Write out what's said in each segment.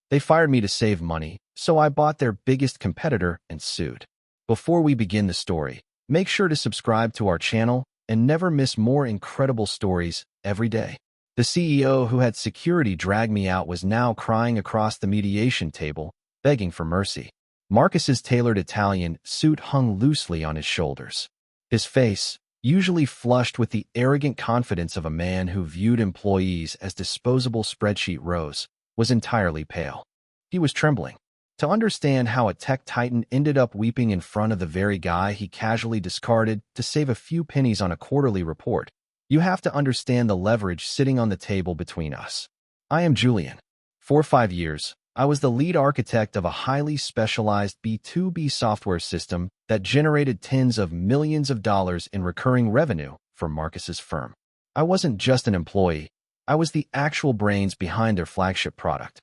They fired me to save money, so I bought their biggest competitor and sued. Before we begin the story, make sure to subscribe to our channel and never miss more incredible stories every day. The CEO who had security drag me out was now crying across the mediation table, begging for mercy. Marcus's tailored Italian suit hung loosely on his shoulders. His face, usually flushed with the arrogant confidence of a man who viewed employees as disposable spreadsheet rows, was entirely pale. He was trembling. To understand how a tech titan ended up weeping in front of the very guy he casually discarded to save a few pennies on a quarterly report, you have to understand the leverage sitting on the table between us. I am Julian. For 5 years, I was the lead architect of a highly specialized B2B software system that generated tens of millions of dollars in recurring revenue for Marcus's firm. I wasn't just an employee. I was the actual brains behind their flagship product.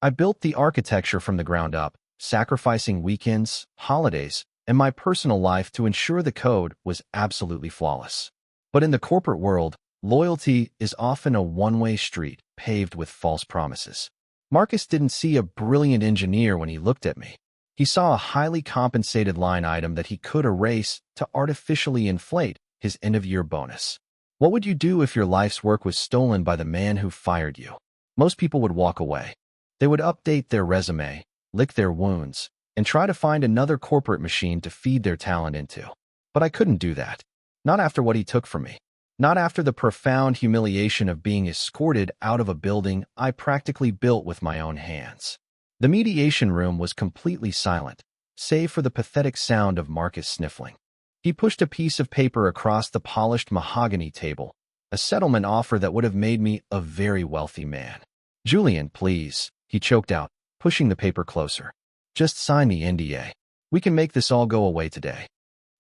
I built the architecture from the ground up, sacrificing weekends, holidays, and my personal life to ensure the code was absolutely flawless. But in the corporate world, loyalty is often a one-way street paved with false promises. Marcus didn't see a brilliant engineer when he looked at me. He saw a highly compensated line item that he could erase to artificially inflate his end-of-year bonus. What would you do if your life's work was stolen by the man who fired you? Most people would walk away. They would update their resume, lick their wounds, and try to find another corporate machine to feed their talent into. But I couldn't do that. Not after what he took from me. Not after the profound humiliation of being escorted out of a building I practically built with my own hands. The mediation room was completely silent, save for the pathetic sound of Marcus sniffling. He pushed a piece of paper across the polished mahogany table, a settlement offer that would have made me a very wealthy man. "Julian, please," he choked out, pushing the paper closer. "Just sign the NDA. We can make this all go away today."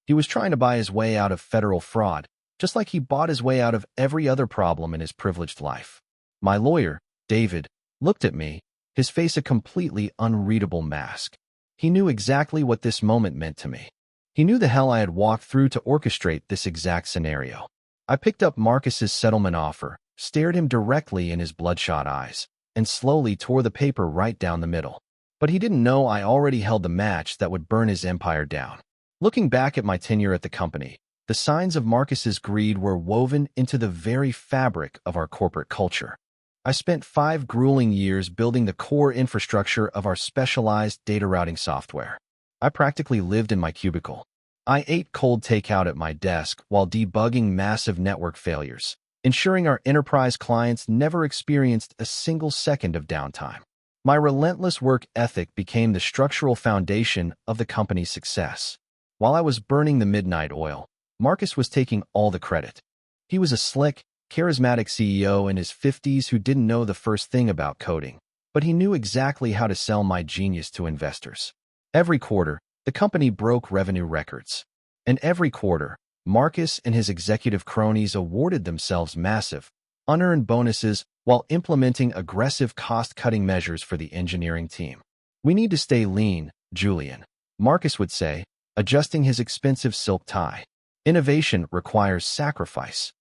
He was trying to buy his way out of federal fraud, just like he bought his way out of every other problem in his privileged life. My lawyer, David, looked at me, his face a completely unreadable mask. He knew exactly what this moment meant to me. He knew the hell I had walked through to orchestrate this exact scenario. I picked up Marcus's settlement offer, stared him directly in his bloodshot eyes, and slowly tore the paper right down the middle. But he didn't know I already held the match that would burn his empire down. Looking back at my tenure at the company, the signs of Marcus's greed were woven into the very fabric of our corporate culture. I spent 5 grueling years building the core infrastructure of our specialized data routing software. I practically lived in my cubicle. I ate cold takeout at my desk while debugging massive network failures, ensuring our enterprise clients never experienced a single second of downtime. My relentless work ethic became the structural foundation of the company's success. While I was burning the midnight oil, Marcus was taking all the credit. He was a slick, charismatic CEO in his 50s who didn't know the first thing about coding, but he knew exactly how to sell my genius to investors. Every quarter, the company broke revenue records. And every quarter, Marcus and his executive cronies awarded themselves massive, unearned bonuses while implementing aggressive cost-cutting measures for the engineering team. "We need to stay lean, Julian," Marcus would say, adjusting his expensive silk tie. "Innovation requires sacrifice."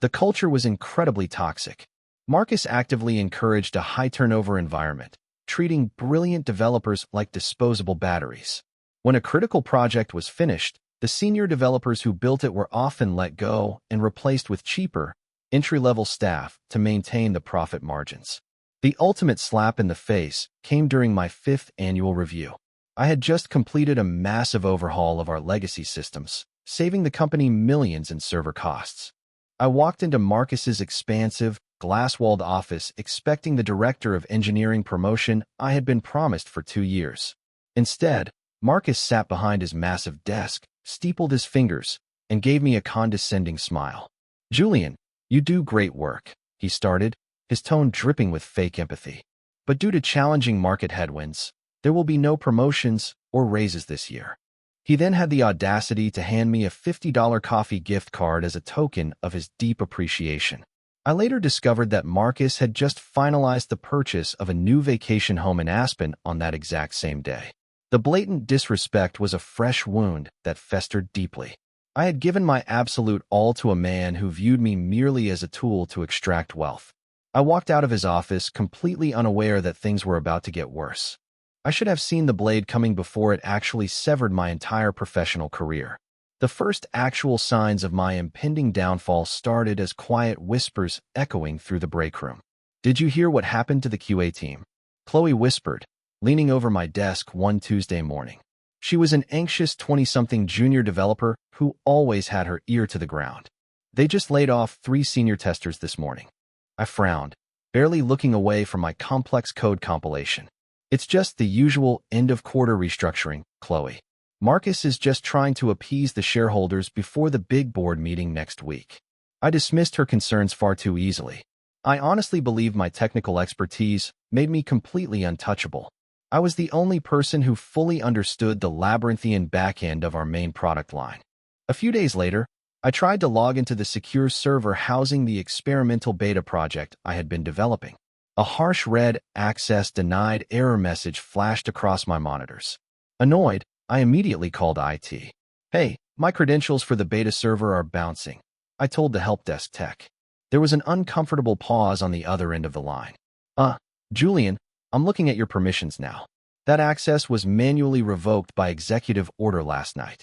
The culture was incredibly toxic. Marcus actively encouraged a high-turnover environment, treating brilliant developers like disposable batteries. When a critical project was finished, the senior developers who built it were often let go and replaced with cheaper, entry-level staff to maintain the profit margins. The ultimate slap in the face came during my 5th annual review. I had just completed a massive overhaul of our legacy systems, saving the company millions in server costs. I walked into Marcus's expansive, glass-walled office expecting the director of engineering promotion I had been promised for 2 years. Instead, Marcus sat behind his massive desk, steepled his fingers, and gave me a condescending smile. "Julian, you do great work," he started, his tone dripping with fake empathy. "But due to challenging market headwinds, there will be no promotions or raises this year." He then had the audacity to hand me a $50 coffee gift card as a token of his deep appreciation. I later discovered that Marcus had just finalized the purchase of a new vacation home in Aspen on that exact same day. The blatant disrespect was a fresh wound that festered deeply. I had given my absolute all to a man who viewed me merely as a tool to extract wealth. I walked out of his office completely unaware that things were about to get worse. I should have seen the blade coming before it actually severed my entire professional career. The first actual signs of my impending downfall started as quiet whispers echoing through the break room. "Did you hear what happened to the QA team?" Chloe whispered, leaning over my desk one Tuesday morning. She was an anxious 20-something junior developer who always had her ear to the ground. "They just laid off 3 senior testers this morning." I frowned, barely looking away from my complex code compilation. "It's just the usual end-of-quarter restructuring, Chloe. Marcus is just trying to appease the shareholders before the big board meeting next week." I dismissed her concerns far too easily. I honestly believe my technical expertise made me completely untouchable. I was the only person who fully understood the labyrinthian backend of our main product line. A few days later, I tried to log into the secure server housing the experimental beta project I had been developing. A harsh red "access denied" error message flashed across my monitors. Annoyed, I immediately called IT. "Hey, my credentials for the beta server are bouncing," I told the help desk tech. There was an uncomfortable pause on the other end of the line. Julian, I'm looking at your permissions now. That access was manually revoked by executive order last night."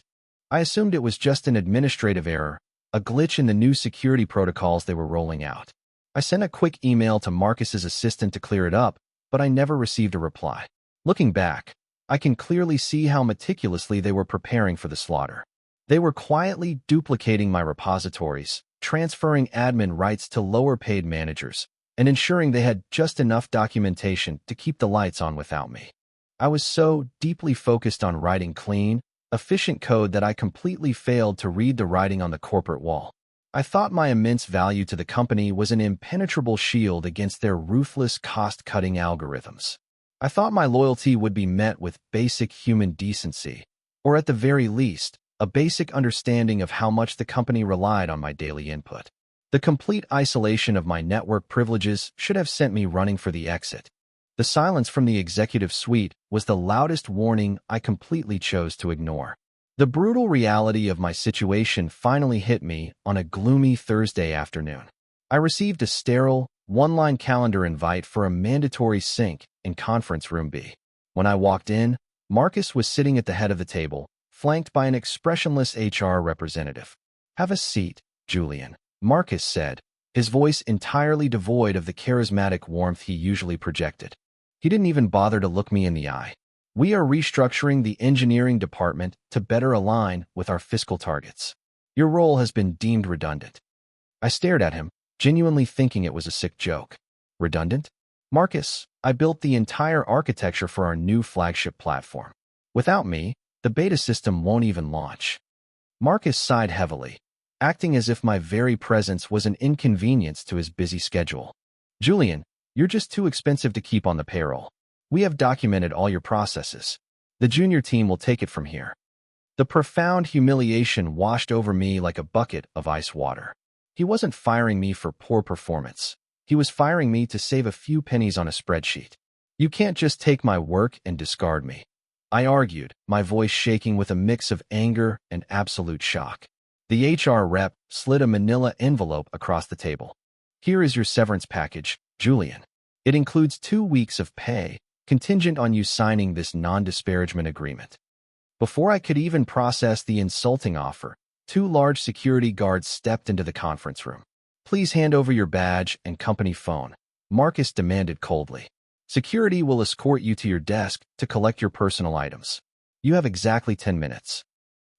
I assumed it was just an administrative error, a glitch in the new security protocols they were rolling out. I sent a quick email to Marcus's assistant to clear it up, but I never received a reply. Looking back, I can clearly see how meticulously they were preparing for the slaughter. They were quietly duplicating my repositories, transferring admin rights to lower-paid managers, and ensuring they had just enough documentation to keep the lights on without me. I was so deeply focused on writing clean, efficient code that I completely failed to read the writing on the corporate wall. I thought my immense value to the company was an impenetrable shield against their ruthless cost-cutting algorithms. I thought my loyalty would be met with basic human decency, or at the very least, a basic understanding of how much the company relied on my daily input. The complete isolation of my network privileges should have sent me running for the exit. The silence from the executive suite was the loudest warning I completely chose to ignore. The brutal reality of my situation finally hit me on a gloomy Thursday afternoon. I received a sterile, one-line calendar invite for a mandatory sync in Conference Room B. When I walked in, Marcus was sitting at the head of the table, flanked by an expressionless HR representative. "Have a seat, Julian," Marcus said, his voice entirely devoid of the charismatic warmth he usually projected. He didn't even bother to look me in the eye. "We are restructuring the engineering department to better align with our fiscal targets. Your role has been deemed redundant." I stared at him, genuinely thinking it was a sick joke. "Redundant? Marcus, I built the entire architecture for our new flagship platform. Without me, the beta system won't even launch." Marcus sighed heavily, acting as if my very presence was an inconvenience to his busy schedule. "Julian, you're just too expensive to keep on the payroll. We have documented all your processes. The junior team will take it from here." The profound humiliation washed over me like a bucket of ice water. He wasn't firing me for poor performance. He was firing me to save a few pennies on a spreadsheet. "You can't just take my work and discard me," I argued, my voice shaking with a mix of anger and absolute shock. The HR rep slid a manila envelope across the table. "Here is your severance package, Julian. It includes 2 weeks of pay, contingent on you signing this non-disparagement agreement." Before I could even process the insulting offer, 2 large security guards stepped into the conference room. "Please hand over your badge and company phone," Marcus demanded coldly. "Security will escort you to your desk to collect your personal items. You have exactly 10 minutes.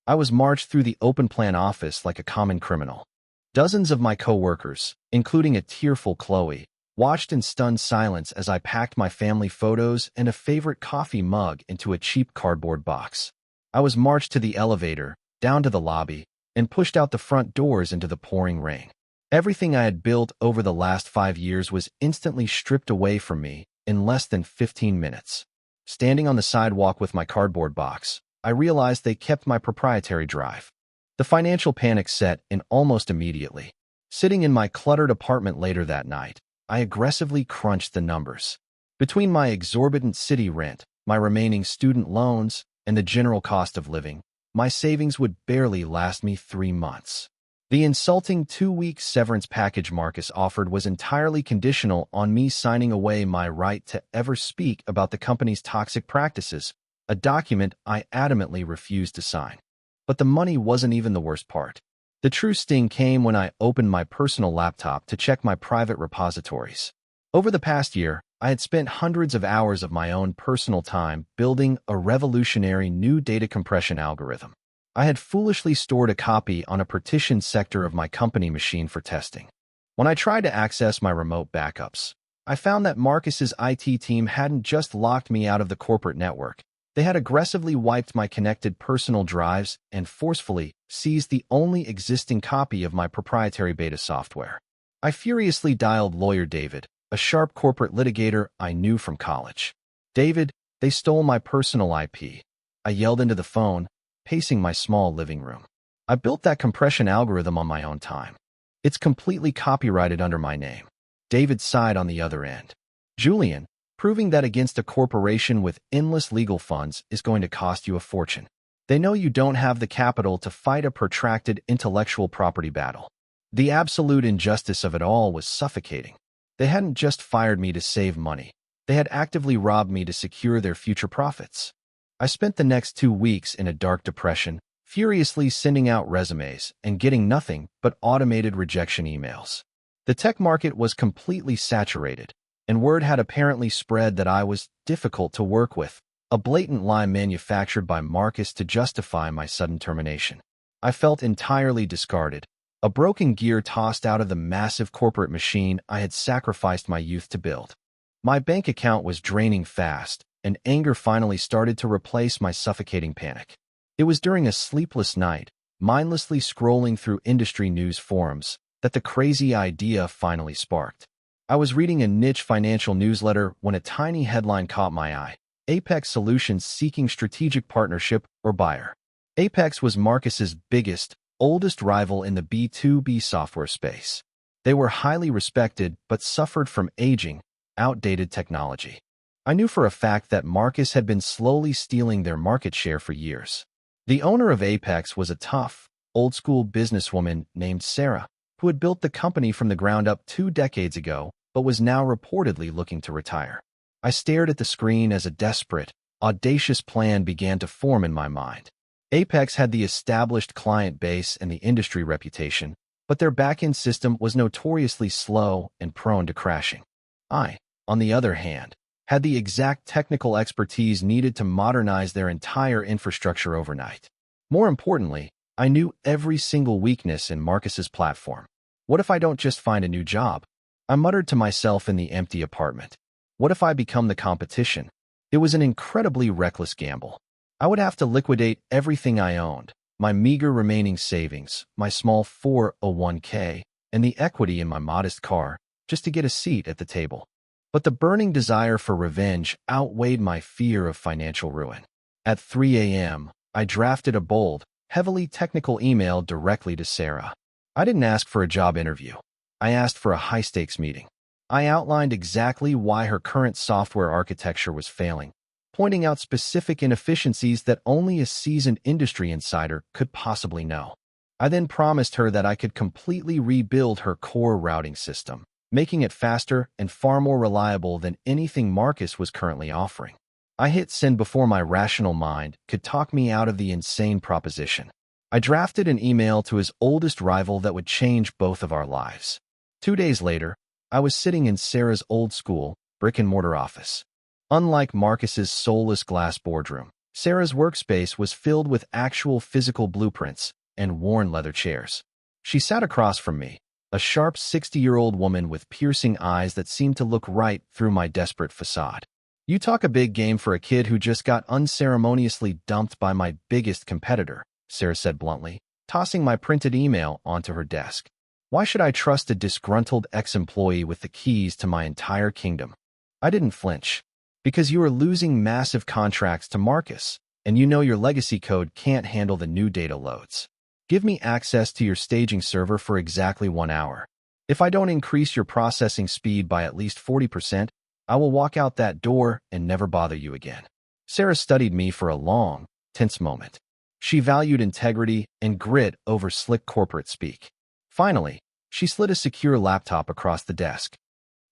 I was marched through the open-plan office like a common criminal. Dozens of my coworkers, including a tearful Chloe, watched in stunned silence as I packed my family photos and a favorite coffee mug into a cheap cardboard box. I was marched to the elevator, down to the lobby, and pushed out the front doors into the pouring rain. Everything I had built over the last 5 years was instantly stripped away from me in less than 15 minutes. Standing on the sidewalk with my cardboard box, I realized they kept my proprietary drive. The financial panic set in almost immediately. Sitting in my cluttered apartment later that night, I aggressively crunched the numbers. Between my exorbitant city rent, my remaining student loans, and the general cost of living, my savings would barely last me 3 months. The insulting 2-week severance package Marcus offered was entirely conditional on me signing away my right to ever speak about the company's toxic practices, a document I adamantly refused to sign. But the money wasn't even the worst part. The true sting came when I opened my personal laptop to check my private repositories. Over the past year, I had spent hundreds of hours of my own personal time building a revolutionary new data compression algorithm. I had foolishly stored a copy on a partitioned sector of my company machine for testing. When I tried to access my remote backups, I found that Marcus's IT team hadn't just locked me out of the corporate network. They had aggressively wiped my connected personal drives and forcefully seized the only existing copy of my proprietary beta software. I furiously dialed lawyer David, a sharp corporate litigator I knew from college. "David, they stole my personal IP." I yelled into the phone, pacing my small living room. "I built that compression algorithm on my own time. It's completely copyrighted under my name." David sighed on the other end. "Julian, proving that against a corporation with endless legal funds is going to cost you a fortune. They know you don't have the capital to fight a protracted intellectual property battle." The absolute injustice of it all was suffocating. They hadn't just fired me to save money. They had actively robbed me to secure their future profits. I spent the next 2 weeks in a dark depression, furiously sending out resumes and getting nothing but automated rejection emails. The tech market was completely saturated, and word had apparently spread that I was difficult to work with, a blatant lie manufactured by Marcus to justify my sudden termination. I felt entirely discarded, a broken gear tossed out of the massive corporate machine I had sacrificed my youth to build. My bank account was draining fast, and anger finally started to replace my suffocating panic. It was during a sleepless night, mindlessly scrolling through industry news forums, that the crazy idea finally sparked. I was reading a niche financial newsletter when a tiny headline caught my eye: Apex Solutions seeking strategic partnership or buyer. Apex was Marcus's biggest, oldest rival in the B2B software space. They were highly respected but suffered from aging, outdated technology. I knew for a fact that Marcus had been slowly stealing their market share for years. The owner of Apex was a tough, old-school businesswoman named Sarah, who had built the company from the ground up 2 decades ago, but was now reportedly looking to retire. I stared at the screen as a desperate, audacious plan began to form in my mind. Apex had the established client base and the industry reputation, but their back-end system was notoriously slow and prone to crashing. I, on the other hand, had the exact technical expertise needed to modernize their entire infrastructure overnight. More importantly, I knew every single weakness in Marcus's platform. What if I don't just find a new job? I muttered to myself in the empty apartment. What if I become the competition? It was an incredibly reckless gamble. I would have to liquidate everything I owned, my meager remaining savings, my small 401k, and the equity in my modest car, just to get a seat at the table. But the burning desire for revenge outweighed my fear of financial ruin. At 3 a.m., I drafted a bold, heavily technical email directly to Sarah. I didn't ask for a job interview. I asked for a high-stakes meeting. I outlined exactly why her current software architecture was failing, pointing out specific inefficiencies that only a seasoned industry insider could possibly know. I then promised her that I could completely rebuild her core routing system, making it faster and far more reliable than anything Marcus was currently offering. I hit send before my rational mind could talk me out of the insane proposition. I drafted an email to his oldest rival that would change both of our lives. 2 days later, I was sitting in Sarah's old-school, brick-and-mortar office. Unlike Marcus's soulless glass boardroom, Sarah's workspace was filled with actual physical blueprints and worn leather chairs. She sat across from me, a sharp 60-year-old woman with piercing eyes that seemed to look right through my desperate facade. "You talk a big game for a kid who just got unceremoniously dumped by my biggest competitor," Sarah said bluntly, tossing my printed email onto her desk. "Why should I trust a disgruntled ex-employee with the keys to my entire kingdom?" I didn't flinch. "Because you are losing massive contracts to Marcus, and you know your legacy code can't handle the new data loads. Give me access to your staging server for exactly 1 hour. If I don't increase your processing speed by at least 40%, I will walk out that door and never bother you again." Sarah studied me for a long, tense moment. She valued integrity and grit over slick corporate speak. Finally, she slid a secure laptop across the desk.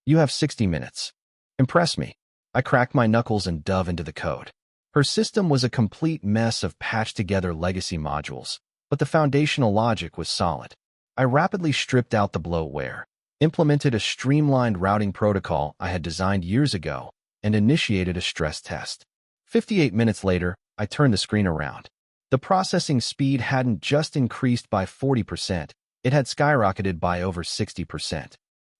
You have 60 minutes. Impress me. I cracked my knuckles and dove into the code. Her system was a complete mess of patched-together legacy modules, but the foundational logic was solid. I rapidly stripped out the bloatware, implemented a streamlined routing protocol I had designed years ago, and initiated a stress test. 58 minutes later, I turned the screen around. The processing speed hadn't just increased by 40%, it had skyrocketed by over 60%.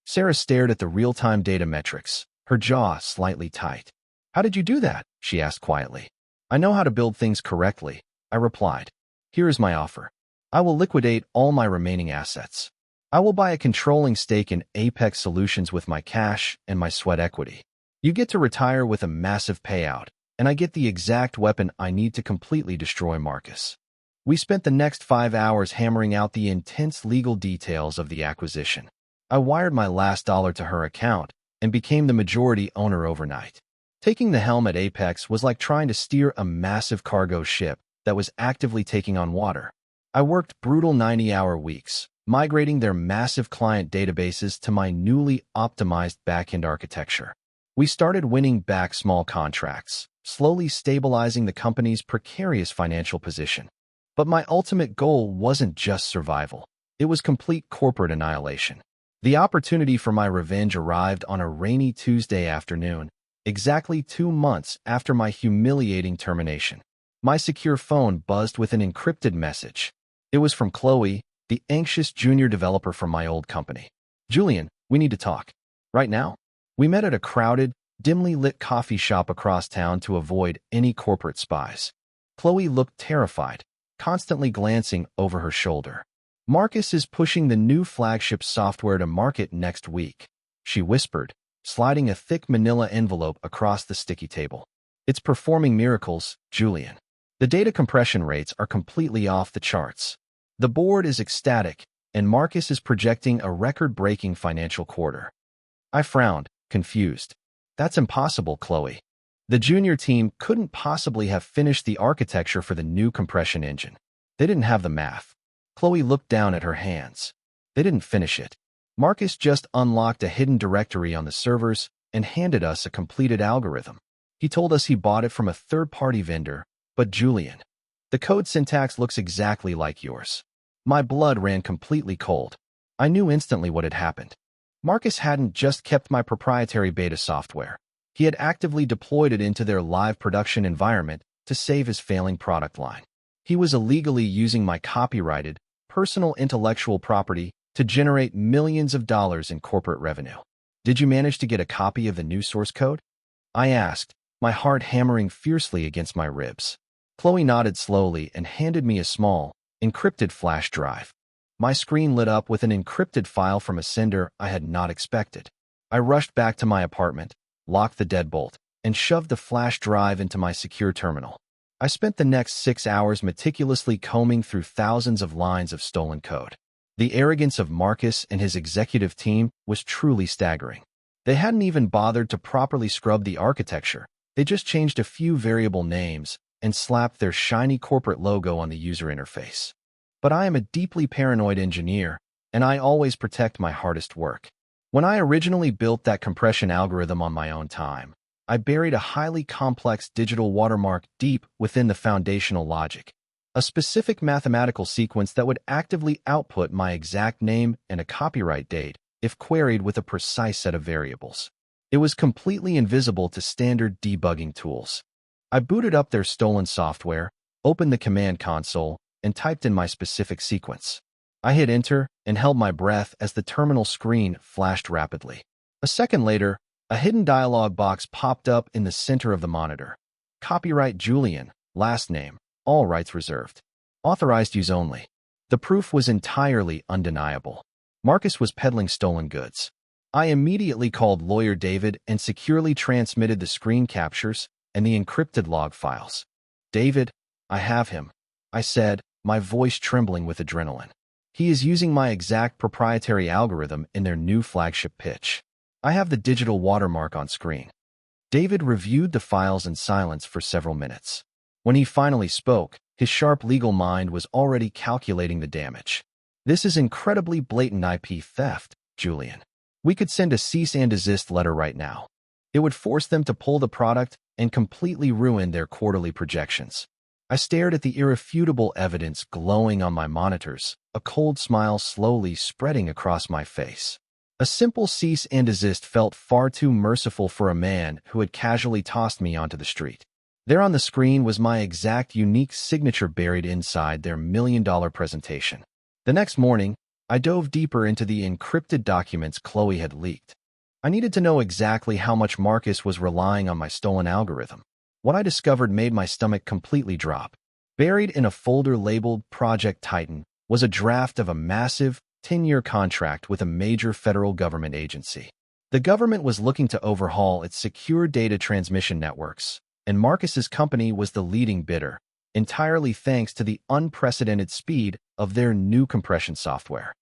Sarah stared at the real-time data metrics, her jaw slightly tight. How did you do that? She asked quietly. I know how to build things correctly, I replied. Here is my offer. I will liquidate all my remaining assets. I will buy a controlling stake in Apex Solutions with my cash and my sweat equity. You get to retire with a massive payout, and I get the exact weapon I need to completely destroy Marcus. We spent the next 5 hours hammering out the intense legal details of the acquisition. I wired my last dollar to her account and became the majority owner overnight. Taking the helm at Apex was like trying to steer a massive cargo ship that was actively taking on water. I worked brutal 90-hour weeks, migrating their massive client databases to my newly optimized backend architecture. We started winning back small contracts, slowly stabilizing the company's precarious financial position. But my ultimate goal wasn't just survival. It was complete corporate annihilation. The opportunity for my revenge arrived on a rainy Tuesday afternoon, exactly 2 months after my humiliating termination. My secure phone buzzed with an encrypted message. It was from Chloe, the anxious junior developer from my old company. Julian, we need to talk. Right now? We met at a crowded, dimly lit coffee shop across town to avoid any corporate spies. Chloe looked terrified, constantly glancing over her shoulder. Marcus is pushing the new flagship software to market next week, she whispered, sliding a thick manila envelope across the sticky table. It's performing miracles, Julian. The data compression rates are completely off the charts. The board is ecstatic, and Marcus is projecting a record-breaking financial quarter. I frowned, confused. That's impossible, Chloe. The junior team couldn't possibly have finished the architecture for the new compression engine. They didn't have the math. Chloe looked down at her hands. They didn't finish it. Marcus just unlocked a hidden directory on the servers and handed us a completed algorithm. He told us he bought it from a third-party vendor, but Julian, the code syntax looks exactly like yours. My blood ran completely cold. I knew instantly what had happened. Marcus hadn't just kept my proprietary beta software. He had actively deployed it into their live production environment to save his failing product line. He was illegally using my copyrighted, personal intellectual property to generate millions of dollars in corporate revenue. Did you manage to get a copy of the new source code? I asked, my heart hammering fiercely against my ribs. Chloe nodded slowly and handed me a small, encrypted flash drive. My screen lit up with an encrypted file from a sender I had not expected. I rushed back to my apartment, locked the deadbolt, and shoved the flash drive into my secure terminal. I spent the next 6 hours meticulously combing through thousands of lines of stolen code. The arrogance of Marcus and his executive team was truly staggering. They hadn't even bothered to properly scrub the architecture. They just changed a few variable names and slapped their shiny corporate logo on the user interface. But I am a deeply paranoid engineer, and I always protect my hardest work. When I originally built that compression algorithm on my own time, I buried a highly complex digital watermark deep within the foundational logic, a specific mathematical sequence that would actively output my exact name and a copyright date if queried with a precise set of variables. It was completely invisible to standard debugging tools. I booted up their stolen software, opened the command console, and typed in my specific sequence. I hit enter and held my breath as the terminal screen flashed rapidly. A second later, a hidden dialog box popped up in the center of the monitor. Copyright Julian, last name, all rights reserved. Authorized use only. The proof was entirely undeniable. Marcus was peddling stolen goods. I immediately called lawyer David and securely transmitted the screen captures and the encrypted log files. David, I have him, I said, my voice trembling with adrenaline. He is using my exact proprietary algorithm in their new flagship pitch. I have the digital watermark on screen. David reviewed the files in silence for several minutes. When he finally spoke, his sharp legal mind was already calculating the damage. This is incredibly blatant IP theft, Julian. We could send a cease and desist letter right now. It would force them to pull the product and completely ruin their quarterly projections. I stared at the irrefutable evidence glowing on my monitors, a cold smile slowly spreading across my face. A simple cease and desist felt far too merciful for a man who had casually tossed me onto the street. There on the screen was my exact unique signature buried inside their million-dollar presentation. The next morning, I dove deeper into the encrypted documents Chloe had leaked. I needed to know exactly how much Marcus was relying on my stolen algorithm. What I discovered made my stomach completely drop. Buried in a folder labeled Project Titan was a draft of a massive, 10-year contract with a major federal government agency. The government was looking to overhaul its secure data transmission networks, and Marcus's company was the leading bidder, entirely thanks to the unprecedented speed of their new compression software.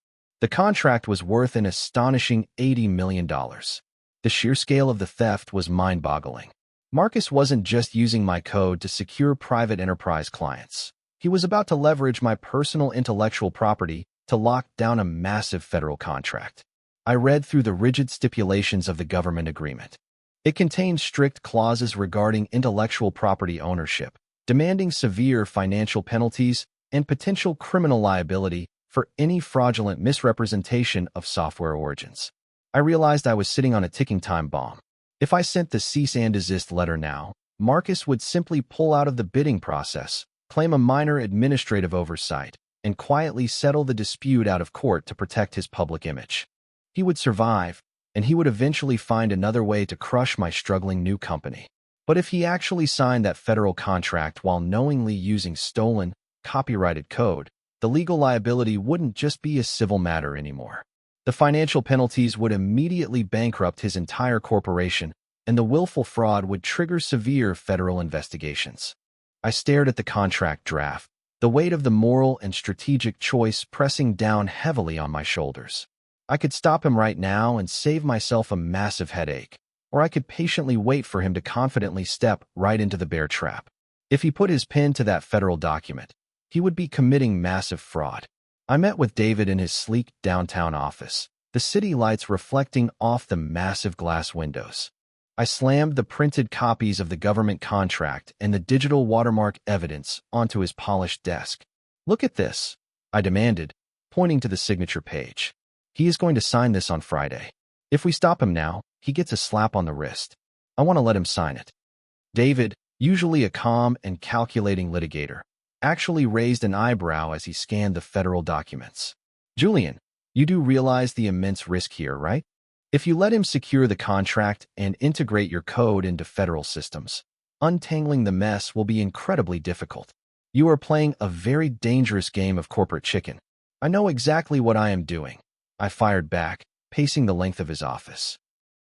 The contract was worth an astonishing $80 million. The sheer scale of the theft was mind-boggling. Marcus wasn't just using my code to secure private enterprise clients. He was about to leverage my personal intellectual property to lock down a massive federal contract. I read through the rigid stipulations of the government agreement. It contained strict clauses regarding intellectual property ownership, demanding severe financial penalties and potential criminal liability for any fraudulent misrepresentation of software origins. I realized I was sitting on a ticking time bomb. If I sent the cease and desist letter now, Marcus would simply pull out of the bidding process, claim a minor administrative oversight, and quietly settle the dispute out of court to protect his public image. He would survive, and he would eventually find another way to crush my struggling new company. But if he actually signed that federal contract while knowingly using stolen, copyrighted code, the legal liability wouldn't just be a civil matter anymore. The financial penalties would immediately bankrupt his entire corporation, and the willful fraud would trigger severe federal investigations. I stared at the contract draft, the weight of the moral and strategic choice pressing down heavily on my shoulders. I could stop him right now and save myself a massive headache, or I could patiently wait for him to confidently step right into the bear trap. If he put his pen to that federal document, he would be committing massive fraud. I met with David in his sleek downtown office, the city lights reflecting off the massive glass windows. I slammed the printed copies of the government contract and the digital watermark evidence onto his polished desk. "Look at this," I demanded, pointing to the signature page. "He is going to sign this on Friday. If we stop him now, he gets a slap on the wrist. I want to let him sign it." David, usually a calm and calculating litigator, actually raised an eyebrow as he scanned the federal documents. "Julian, you do realize the immense risk here, right? If you let him secure the contract and integrate your code into federal systems, untangling the mess will be incredibly difficult. You are playing a very dangerous game of corporate chicken." "I know exactly what I am doing," I fired back, pacing the length of his office.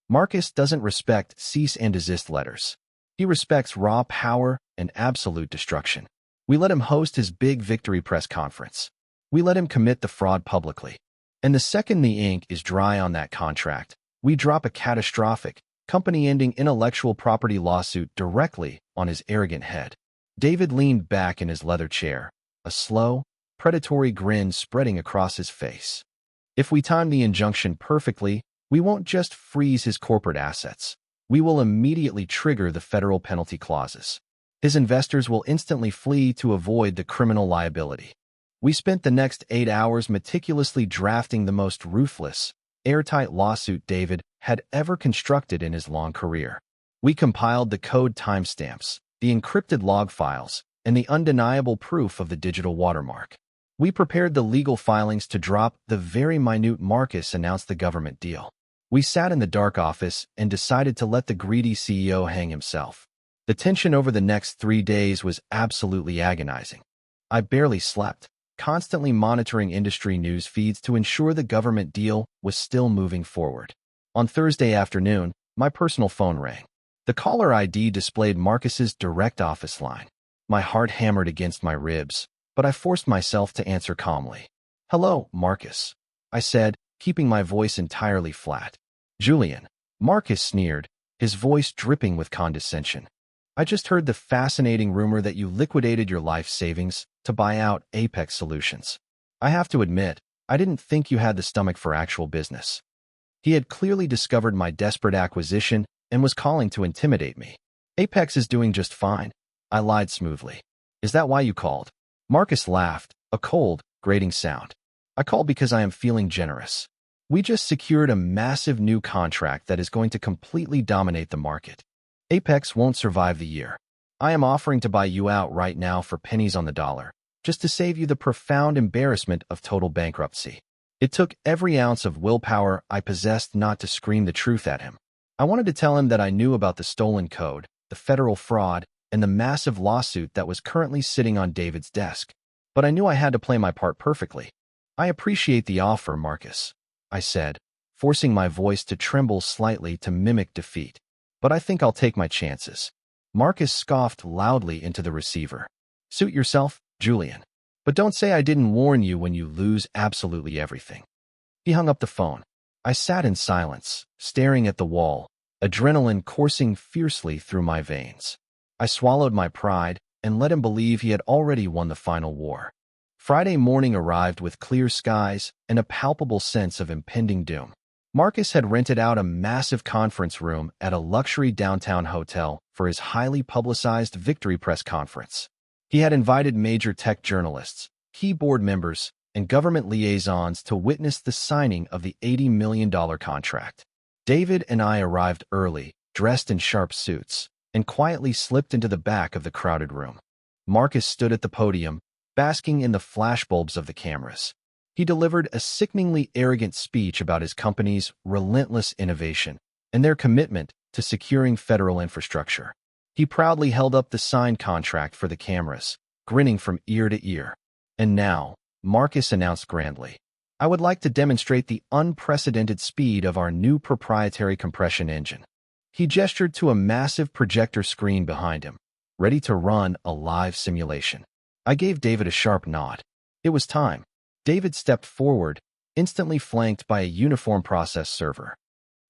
Marcus doesn't respect cease and desist letters. He respects raw power and absolute destruction. We let him host his big victory press conference. We let him commit the fraud publicly. And the second the ink is dry on that contract, we drop a catastrophic, company-ending intellectual property lawsuit directly on his arrogant head. David leaned back in his leather chair, a slow, predatory grin spreading across his face. "If we time the injunction perfectly, we won't just freeze his corporate assets. We will immediately trigger the federal penalty clauses. His investors will instantly flee to avoid the criminal liability." We spent the next 8 hours meticulously drafting the most ruthless, airtight lawsuit David had ever constructed in his long career. We compiled the code timestamps, the encrypted log files, and the undeniable proof of the digital watermark. We prepared the legal filings to drop the very minute Marcus announced the government deal. We sat in the dark office and decided to let the greedy CEO hang himself. The tension over the next 3 days was absolutely agonizing. I barely slept, constantly monitoring industry news feeds to ensure the government deal was still moving forward. On Thursday afternoon, my personal phone rang. The caller ID displayed Marcus's direct office line. My heart hammered against my ribs, but I forced myself to answer calmly. "Hello, Marcus," I said, keeping my voice entirely flat. "Julian," Marcus sneered, his voice dripping with condescension. "I just heard the fascinating rumor that you liquidated your life savings to buy out Apex Solutions. I have to admit, I didn't think you had the stomach for actual business. He had clearly discovered my desperate acquisition and was calling to intimidate me. Apex is doing just fine. I lied smoothly. Is that why you called? Marcus laughed, a cold, grating sound. I called because I am feeling generous. We just secured a massive new contract that is going to completely dominate the market. Apex won't survive the year. I am offering to buy you out right now for pennies on the dollar, just to save you the profound embarrassment of total bankruptcy. It took every ounce of willpower I possessed not to scream the truth at him. I wanted to tell him that I knew about the stolen code, the federal fraud, and the massive lawsuit that was currently sitting on David's desk. But I knew I had to play my part perfectly. I appreciate the offer, Marcus, I said, forcing my voice to tremble slightly to mimic defeat. But I think I'll take my chances. Marcus scoffed loudly into the receiver. Suit yourself, Julian. But don't say I didn't warn you when you lose absolutely everything. He hung up the phone. I sat in silence, staring at the wall, adrenaline coursing fiercely through my veins. I swallowed my pride and let him believe he had already won the final war. Friday morning arrived with clear skies and a palpable sense of impending doom. Marcus had rented out a massive conference room at a luxury downtown hotel for his highly publicized victory press conference. He had invited major tech journalists, key board members, and government liaisons to witness the signing of the $80 million contract. David and I arrived early, dressed in sharp suits, and quietly slipped into the back of the crowded room. Marcus stood at the podium, basking in the flashbulbs of the cameras. He delivered a sickeningly arrogant speech about his company's relentless innovation and their commitment to securing federal infrastructure. He proudly held up the signed contract for the cameras, grinning from ear to ear. And now, Marcus announced grandly, I would like to demonstrate the unprecedented speed of our new proprietary compression engine. He gestured to a massive projector screen behind him, ready to run a live simulation. I gave David a sharp nod. It was time. David stepped forward, instantly flanked by a uniform process server.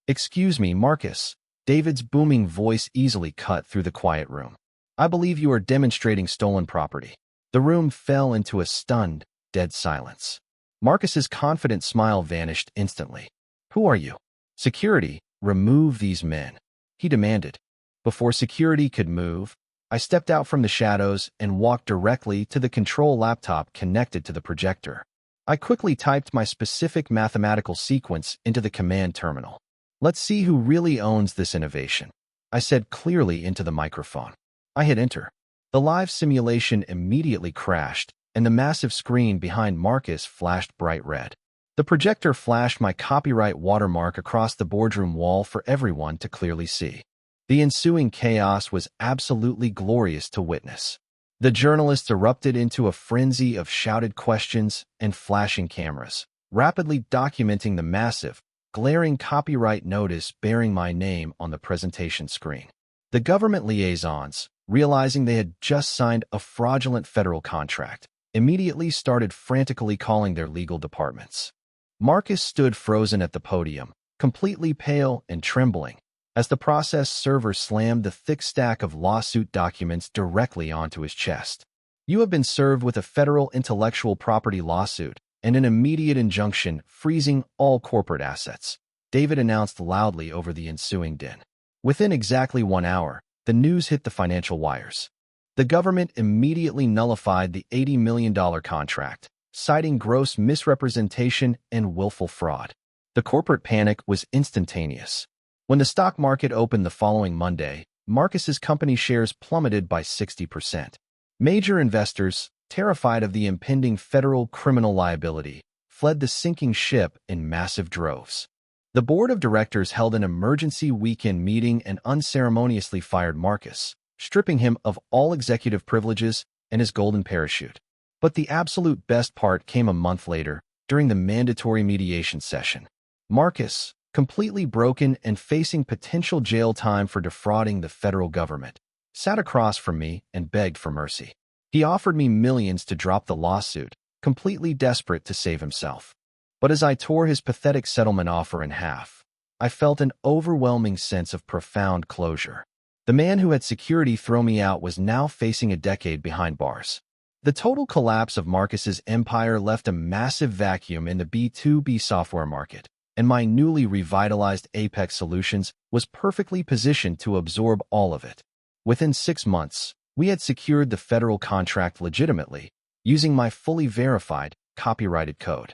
Excuse me, Marcus. David's booming voice easily cut through the quiet room. I believe you are demonstrating stolen property. The room fell into a stunned, dead silence. Marcus's confident smile vanished instantly. Who are you? Security, remove these men, he demanded. Before security could move, I stepped out from the shadows and walked directly to the control laptop connected to the projector. I quickly typed my specific mathematical sequence into the command terminal. Let's see who really owns this innovation, I said clearly into the microphone. I hit enter. The live simulation immediately crashed, and the massive screen behind Marcus flashed bright red. The projector flashed my copyright watermark across the boardroom wall for everyone to clearly see. The ensuing chaos was absolutely glorious to witness. The journalists erupted into a frenzy of shouted questions and flashing cameras, rapidly documenting the massive, glaring copyright notice bearing my name on the presentation screen. The government liaisons, realizing they had just signed a fraudulent federal contract, immediately started frantically calling their legal departments. Marcus stood frozen at the podium, completely pale and trembling, as the process server slammed the thick stack of lawsuit documents directly onto his chest. You have been served with a federal intellectual property lawsuit and an immediate injunction freezing all corporate assets, David announced loudly over the ensuing din. Within exactly 1 hour, the news hit the financial wires. The government immediately nullified the $80 million contract, citing gross misrepresentation and willful fraud. The corporate panic was instantaneous. When the stock market opened the following Monday, Marcus's company shares plummeted by 60%. Major investors, terrified of the impending federal criminal liability, fled the sinking ship in massive droves. The board of directors held an emergency weekend meeting and unceremoniously fired Marcus, stripping him of all executive privileges and his golden parachute. But the absolute best part came a month later, during the mandatory mediation session. Marcus, completely broken and facing potential jail time for defrauding the federal government, sat across from me and begged for mercy. He offered me millions to drop the lawsuit, completely desperate to save himself. But as I tore his pathetic settlement offer in half, I felt an overwhelming sense of profound closure. The man who had security throw me out was now facing a decade behind bars. The total collapse of Marcus's empire left a massive vacuum in the B2B software market, and my newly revitalized Apex Solutions was perfectly positioned to absorb all of it. Within 6 months, we had secured the federal contract legitimately, using my fully verified, copyrighted code.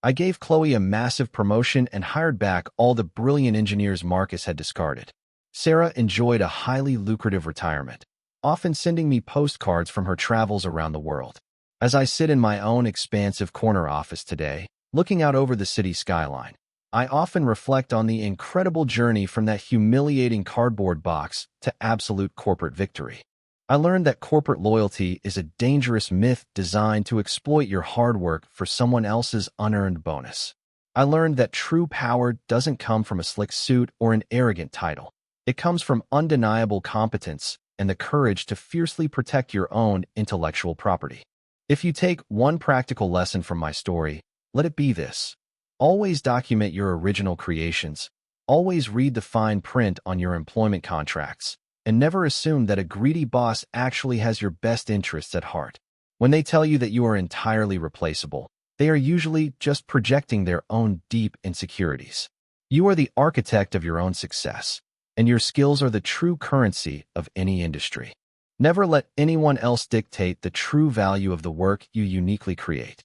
I gave Chloe a massive promotion and hired back all the brilliant engineers Marcus had discarded. Sarah enjoyed a highly lucrative retirement, often sending me postcards from her travels around the world. As I sit in my own expansive corner office today, looking out over the city skyline, I often reflect on the incredible journey from that humiliating cardboard box to absolute corporate victory. I learned that corporate loyalty is a dangerous myth designed to exploit your hard work for someone else's unearned bonus. I learned that true power doesn't come from a slick suit or an arrogant title. It comes from undeniable competence and the courage to fiercely protect your own intellectual property. If you take one practical lesson from my story, let it be this. Always document your original creations. Always read the fine print on your employment contracts. And never assume that a greedy boss actually has your best interests at heart. When they tell you that you are entirely replaceable, they are usually just projecting their own deep insecurities. You are the architect of your own success, and your skills are the true currency of any industry. Never let anyone else dictate the true value of the work you uniquely create.